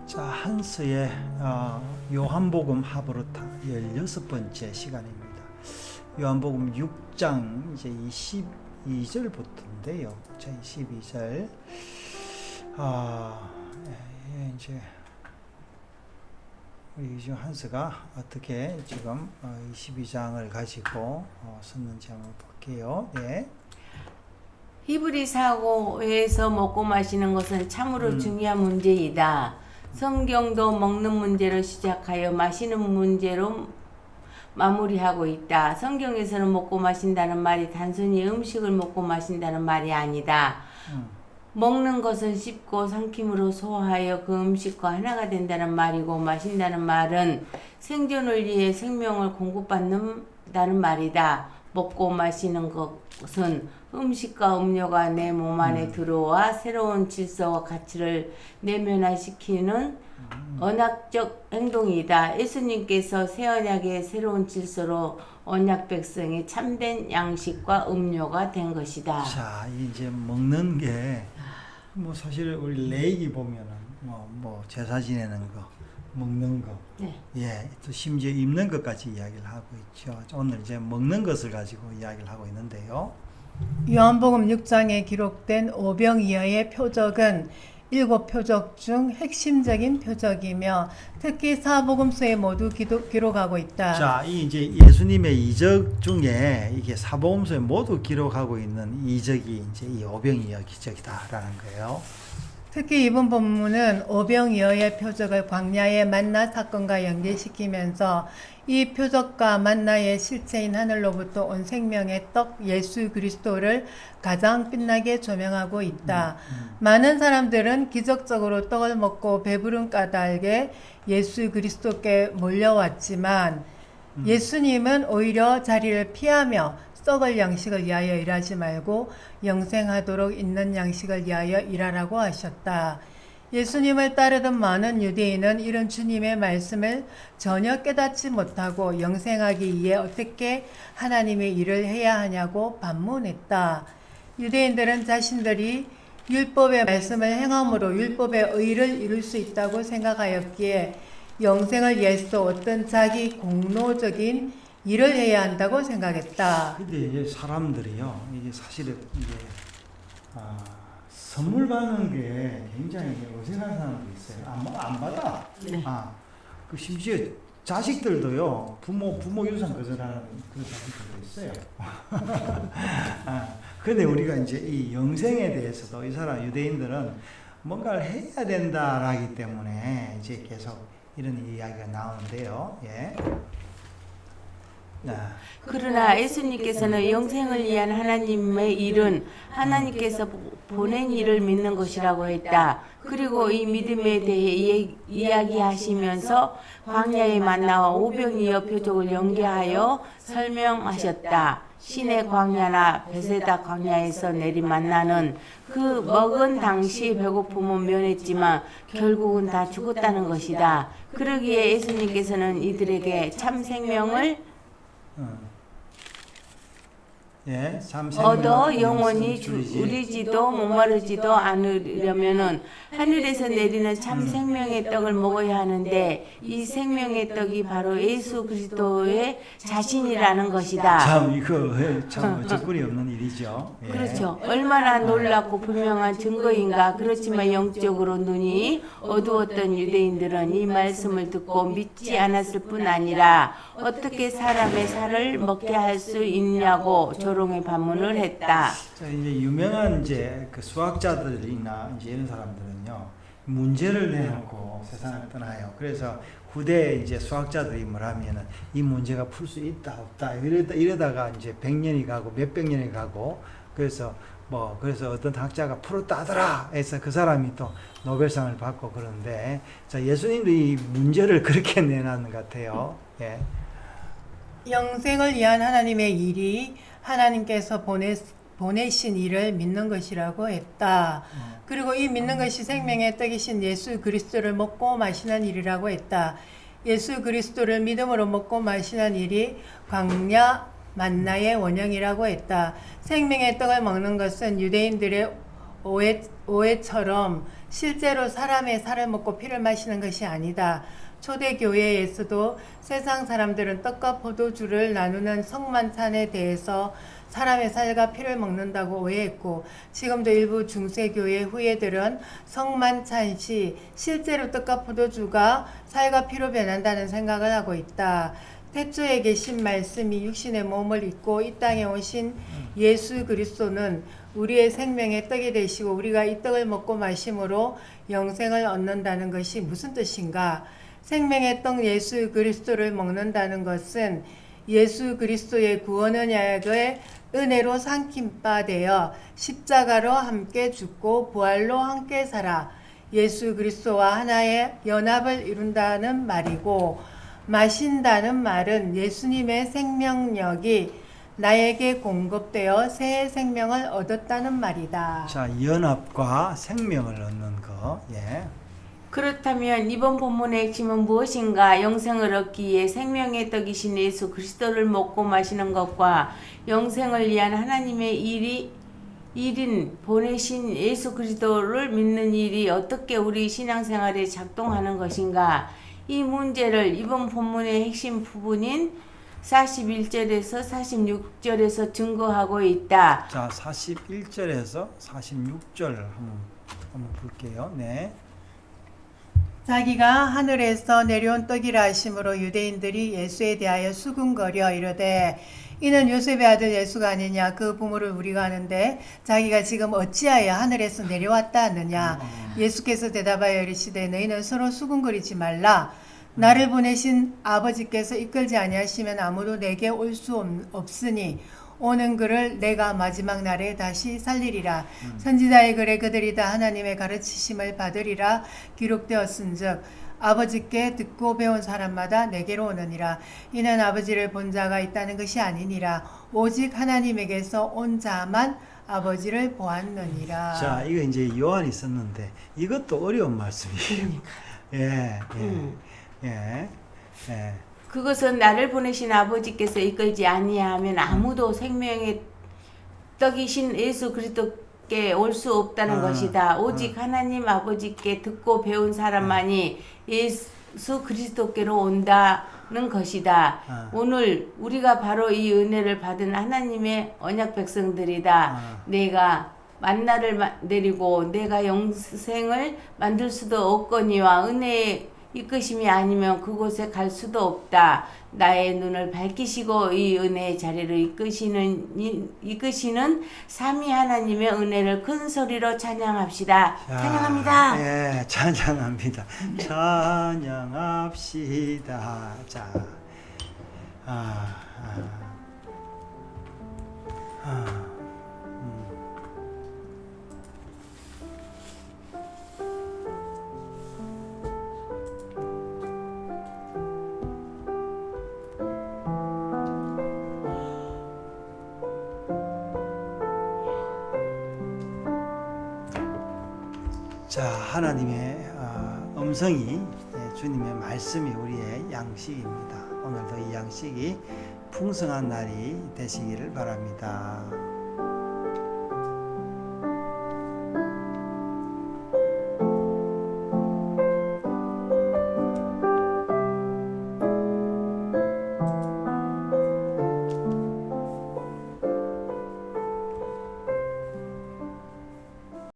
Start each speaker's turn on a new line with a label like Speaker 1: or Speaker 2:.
Speaker 1: 자, 한스의 요한복음 하브루타 16번째 시간입니다. 요한복음 6장 이제 22절부터인데요. 자, 22절. 이제 우리 지금 한스가 어떻게 지금 22장을 가지고 썼는지 한번 볼게요. 네.
Speaker 2: 히브리사고에서 먹고 마시는 것은 참으로 중요한 문제이다. 성경도 먹는 문제로 시작하여 마시는 문제로 마무리하고 있다. 성경에서는 먹고 마신다는 말이 단순히 음식을 먹고 마신다는 말이 아니다. 먹는 것은 씹고 삼킴으로 소화하여 그 음식과 하나가 된다는 말이고, 마신다는 말은 생존을 위해 생명을 공급받는다는 말이다. 먹고 마시는 것은 음식과 음료가 내 몸 안에 들어와 새로운 질서와 가치를 내면화시키는 언약적 행동이다. 예수님께서 새 언약의 새로운 질서로 언약 백성의 참된 양식과 음료가 된 것이다.
Speaker 1: 자, 이제 먹는 게 뭐 사실 우리 레이기 보면은 뭐 제사 지내는 거, 먹는 거,
Speaker 2: 네.
Speaker 1: 예, 또 심지어 입는 것까지 이야기를 하고 있죠. 오늘 이제 먹는 것을 가지고 이야기를 하고 있는데요.
Speaker 3: 요한복음 6장에 기록된 오병이어의 표적은 7표적 중 핵심적인 표적이며 특히 사복음서에 모두 기록하고 있다.
Speaker 1: 자, 이 이제 예수님의 이적 중에 이게 사복음서에 모두 기록하고 있는 이적이 이제 이 오병이어 기적이다라는 거예요.
Speaker 3: 특히 이번 본문은 오병이어의 표적을 광야의 만나 사건과 연계시키면서 이 표적과 만나의 실체인 하늘로부터 온 생명의 떡 예수 그리스도를 가장 빛나게 조명하고 있다. 많은 사람들은 기적적으로 떡을 먹고 배부른 까닭에 예수 그리스도께 몰려왔지만 예수님은 오히려 자리를 피하며 썩을 양식을 위하여 일하지 말고 영생하도록 있는 양식을 위하여 일하라고 하셨다. 예수님을 따르던 많은 유대인은 이런 주님의 말씀을 전혀 깨닫지 못하고 영생하기 위해 어떻게 하나님의 일을 해야 하냐고 반문했다. 유대인들은 자신들이 율법의 말씀을 행함으로 율법의 의를 이룰 수 있다고 생각하였기에 영생을 위해서 어떤 자기 공로적인 일을 해야 한다고 생각했다.
Speaker 1: 근데 이제 사람들이요, 이게 사실은 이게 선물 받는 게 굉장히 어색한 사람도 있어요. 안 받아.
Speaker 2: 네.
Speaker 1: 그 심지어 자식들도요, 부모 유산 거절하는 그런 자식들도 있어요. 근데 우리가 이제 이 영생에 대해서도 이 사람 유대인들은 뭔가를 해야 된다라기 때문에 이제 계속 이런 이야기가 나오는데요. 예.
Speaker 2: 그러나 예수님께서는 영생을 위한 하나님의 일은 하나님께서 보낸 일을 믿는 것이라고 했다. 그리고 이 믿음에 대해 이야기하시면서 광야의 만나와 오병이어 표적을 연계하여 설명하셨다. 신의 광야나 베세다 광야에서 내린 만나는 그 먹은 당시 배고픔은 면했지만 결국은 다 죽었다는 것이다. 그러기에 예수님께서는 이들에게 참 생명을
Speaker 1: 예,
Speaker 2: 얻어 영원히 우리지도 목마르지도 않으려면은 하늘에서 내리는 참 생명의 떡을 먹어야 하는데 이 생명의 떡이 바로 예수 그리스도의 자신이라는 것이다.
Speaker 1: 참 이거 참 어처구니 없는 일이죠. 예.
Speaker 2: 그렇죠. 얼마나 놀랍고 분명한 증거인가. 그렇지만 영적으로 눈이 어두웠던 유대인들은 이 말씀을 듣고 믿지 않았을 뿐 아니라 어떻게 사람의 살을 먹게 할 수 있냐고 조롱의 반문을 했다.
Speaker 1: 자, 이제 유명한 이제 그 수학자들이나 이제 이런 사람들은요, 문제를 내놓고 세상을 떠나요. 그래서 후대 이제 수학자들이 뭐라면은 이 문제가 풀 수 있다 없다 이러다가 이제 100년이 가고 몇백 년이 가고 그래서 어떤 학자가 풀었다 하더라 해서 그 사람이 또 노벨상을 받고 그러는데, 자, 예수님도 이 문제를 그렇게 내놨는 것 같아요. 예.
Speaker 3: 영생을 위한 하나님의 일이 하나님께서 보내신 일을 믿는 것이라고 했다. 그리고 이 믿는 것이 생명의 떡이신 예수 그리스도를 먹고 마시는 일이라고 했다. 예수 그리스도를 믿음으로 먹고 마시는 일이 광야 만나의 원형이라고 했다. 생명의 떡을 먹는 것은 유대인들의 오해처럼 실제로 사람의 살을 먹고 피를 마시는 것이 아니다. 초대교회에서도 세상 사람들은 떡과 포도주를 나누는 성만찬에 대해서 사람의 살과 피를 먹는다고 오해했고, 지금도 일부 중세교회 후예들은 성만찬 시 실제로 떡과 포도주가 살과 피로 변한다는 생각을 하고 있다. 태초에 계신 말씀이 육신의 몸을 입고 이 땅에 오신 예수 그리스도는 우리의 생명의 떡이 되시고 우리가 이 떡을 먹고 마심으로 영생을 얻는다는 것이 무슨 뜻인가? 생명의 떡 예수 그리스도를 먹는다는 것은 예수 그리스도의 구원 언약의 은혜로 삼킨 바 되어 십자가로 함께 죽고 부활로 함께 살아 예수 그리스도와 하나의 연합을 이룬다는 말이고, 마신다는 말은 예수님의 생명력이 나에게 공급되어 새 생명을 얻었다는 말이다.
Speaker 1: 자, 연합과 생명을 얻는 거. 예.
Speaker 2: 그렇다면 이번 본문의 핵심은 무엇인가? 영생을 얻기 위해 생명의 떡이신 예수 그리스도를 먹고 마시는 것과 영생을 위한 하나님의 일인 보내신 예수 그리스도를 믿는 일이 어떻게 우리 신앙생활에 작동하는 것인가? 이 문제를 이번 본문의 핵심 부분인 41절에서 46절에서 증거하고 있다.
Speaker 1: 자, 41절에서 46절 한번 볼게요. 네.
Speaker 3: 자기가 하늘에서 내려온 떡이라 하심으로 유대인들이 예수에 대하여 수군거려 이르되 이는 요셉의 아들 예수가 아니냐, 그 부모를 우리가 아는데 자기가 지금 어찌하여 하늘에서 내려왔다 하느냐. 예수께서 대답하여 이르시되 너희는 서로 수군거리지 말라. 나를 보내신 아버지께서 이끌지 아니하시면 아무도 내게 올 수 없으니 오는 그를 내가 마지막 날에 다시 살리리라. 선지자의 글에 그들이 다 하나님의 가르치심을 받으리라 기록되었은즉 아버지께 듣고 배운 사람마다 내게로 오느니라. 이는 아버지를 본 자가 있다는 것이 아니니라. 오직 하나님에게서 온 자만 아버지를 보았느니라.
Speaker 1: 자, 이거 이제 요한이 썼는데 이것도 어려운 말씀이에요. 예, 예, 예.
Speaker 2: 그것은 나를 보내신 아버지께서 이끌지 아니하면 아무도 생명의 떡이신 예수 그리스도께 올 수 없다는 것이다. 오직 하나님 아버지께 듣고 배운 사람만이 예수 그리스도께로 온다는 것이다. 오늘 우리가 바로 이 은혜를 받은 하나님의 언약 백성들이다. 내가 만나를 내리고 내가 영생을 만들 수도 없거니와 은혜의 이끄심이 아니면 그곳에 갈 수도 없다. 나의 눈을 밝히시고 이 은혜의 자리를 이끄시는 삼위 하나님의 은혜를 큰 소리로 찬양합시다.
Speaker 1: 자,
Speaker 2: 찬양합니다.
Speaker 1: 예, 찬양합니다. 찬양합시다. 자, 자, 하나님의 음성이, 주님의 말씀이 우리의 양식입니다. 오늘도 이 양식이 풍성한 날이 되시기를 바랍니다.